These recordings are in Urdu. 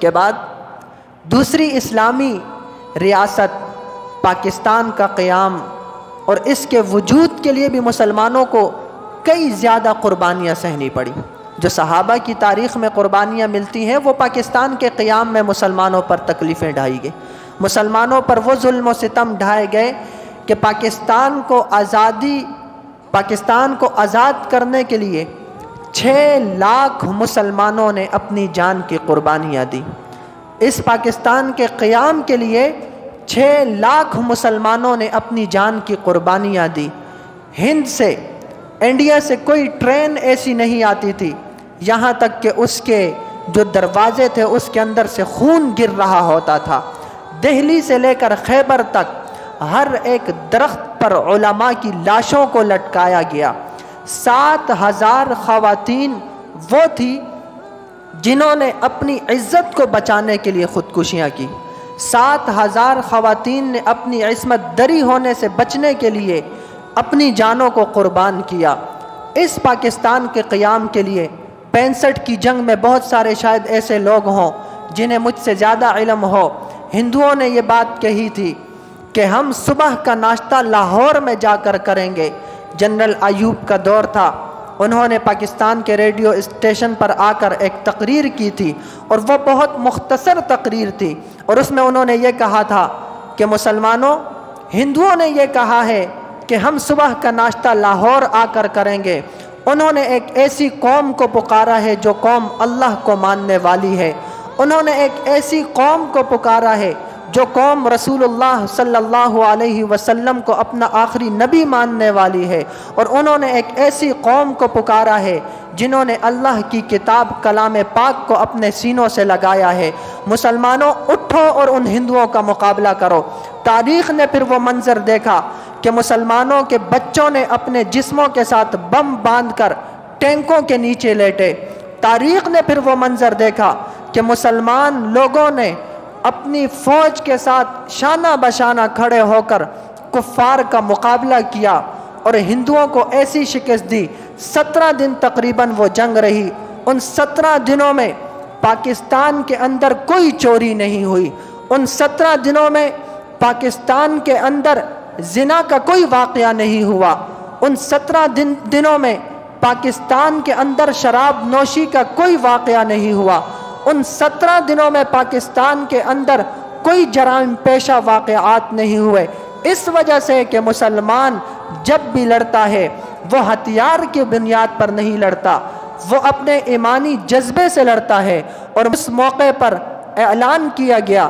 کے بعد دوسری اسلامی ریاست پاکستان کا قیام، اور اس کے وجود کے لیے بھی مسلمانوں کو کئی زیادہ قربانیاں سہنی پڑی۔ جو صحابہ کی تاریخ میں قربانیاں ملتی ہیں وہ پاکستان کے قیام میں مسلمانوں پر تکلیفیں ڈھائی گئی، مسلمانوں پر وہ ظلم و ستم ڈھائے گئے کہ پاکستان کو آزاد کرنے کے لیے 6 لاکھ مسلمانوں نے اپنی جان کی قربانیاں دی۔ اس پاکستان کے قیام کے لیے 6 لاکھ مسلمانوں نے اپنی جان کی قربانیاں دی۔ ہند سے، انڈیا سے کوئی ٹرین ایسی نہیں آتی تھی، یہاں تک کہ اس کے جو دروازے تھے اس کے اندر سے خون گر رہا ہوتا تھا۔ دہلی سے لے کر خیبر تک ہر ایک درخت پر علماء کی لاشوں کو لٹکایا گیا۔ 7,000 خواتین وہ تھی جنہوں نے اپنی عزت کو بچانے کے لیے خودکشیاں کی۔ 7,000 خواتین نے اپنی عصمت دری ہونے سے بچنے کے لیے اپنی جانوں کو قربان کیا۔ اس پاکستان کے قیام کے لیے 65 کی جنگ میں بہت سارے شاید ایسے لوگ ہوں جنہیں مجھ سے زیادہ علم ہو، ہندوؤں نے یہ بات کہی تھی کہ ہم صبح کا ناشتہ لاہور میں جا کر کریں گے۔ جنرل ایوب کا دور تھا، انہوں نے پاکستان کے ریڈیو اسٹیشن پر آ کر ایک تقریر کی تھی، اور وہ بہت مختصر تقریر تھی، اور اس میں انہوں نے یہ کہا تھا کہ مسلمانوں، ہندوؤں نے یہ کہا ہے کہ ہم صبح کا ناشتہ لاہور آ کر کریں گے۔ انہوں نے ایک ایسی قوم کو پکارا ہے جو قوم اللہ کو ماننے والی ہے، انہوں نے ایک ایسی قوم کو پکارا ہے جو قوم رسول اللہ صلی اللہ علیہ وسلم کو اپنا آخری نبی ماننے والی ہے، اور انہوں نے ایک ایسی قوم کو پکارا ہے جنہوں نے اللہ کی کتاب کلام پاک کو اپنے سینوں سے لگایا ہے۔ مسلمانوں، اٹھو اور ان ہندوؤں کا مقابلہ کرو۔ تاریخ نے پھر وہ منظر دیکھا کہ مسلمانوں کے بچوں نے اپنے جسموں کے ساتھ بم باندھ کر ٹینکوں کے نیچے لیٹے۔ تاریخ نے پھر وہ منظر دیکھا کہ مسلمان لوگوں نے اپنی فوج کے ساتھ شانہ بشانہ کھڑے ہو کر کفار کا مقابلہ کیا اور ہندوؤں کو ایسی شکست دی۔ 17 دن تقریباً وہ جنگ رہی۔ ان 17 دنوں میں پاکستان کے اندر کوئی چوری نہیں ہوئی، ان 17 دنوں میں پاکستان کے اندر زنا کا کوئی واقعہ نہیں ہوا، ان 17 دنوں میں پاکستان کے اندر شراب نوشی کا کوئی واقعہ نہیں ہوا، ان 17 دنوں میں پاکستان کے اندر کوئی جرائم پیشہ واقعات نہیں ہوئے۔ اس وجہ سے کہ مسلمان جب بھی لڑتا ہے وہ ہتھیار کی بنیاد پر نہیں لڑتا، وہ اپنے ایمانی جذبے سے لڑتا ہے۔ اور اس موقع پر اعلان کیا گیا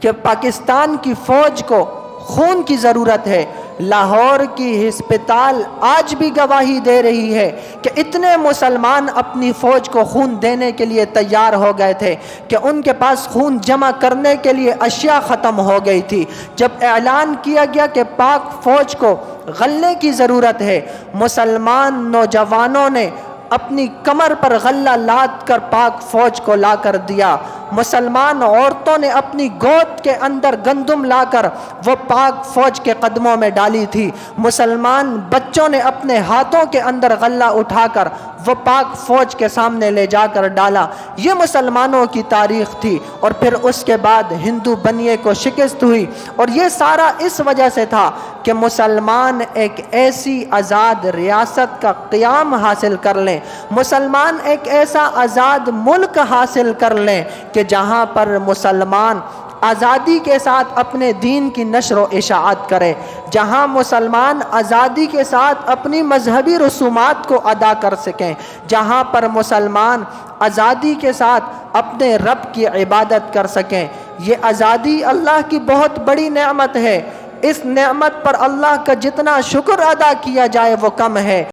کہ پاکستان کی فوج کو خون کی ضرورت ہے۔ لاہور کی ہسپتال آج بھی گواہی دے رہی ہے کہ اتنے مسلمان اپنی فوج کو خون دینے کے لیے تیار ہو گئے تھے کہ ان کے پاس خون جمع کرنے کے لیے اشیاء ختم ہو گئی تھی۔ جب اعلان کیا گیا کہ پاک فوج کو غلے کی ضرورت ہے، مسلمان نوجوانوں نے اپنی کمر پر غلہ لاد کر پاک فوج کو لا کر دیا۔ مسلمان عورتوں نے اپنی گود کے اندر گندم لا کر وہ پاک فوج کے قدموں میں ڈالی تھی۔ مسلمان بچوں نے اپنے ہاتھوں کے اندر غلہ اٹھا کر وہ پاک فوج کے سامنے لے جا کر ڈالا۔ یہ مسلمانوں کی تاریخ تھی، اور پھر اس کے بعد ہندو بنیے کو شکست ہوئی، اور یہ سارا اس وجہ سے تھا کہ مسلمان ایک ایسی آزاد ریاست کا قیام حاصل کر لیں، مسلمان ایک ایسا آزاد ملک حاصل کر لیں کہ جہاں پر مسلمان آزادی کے ساتھ اپنے دین کی نشر و اشاعت کرے، جہاں مسلمان آزادی کے ساتھ اپنی مذہبی رسومات کو ادا کر سکیں، جہاں پر مسلمان آزادی کے ساتھ اپنے رب کی عبادت کر سکیں۔ یہ آزادی اللہ کی بہت بڑی نعمت ہے، اس نعمت پر اللہ کا جتنا شکر ادا کیا جائے وہ کم ہے۔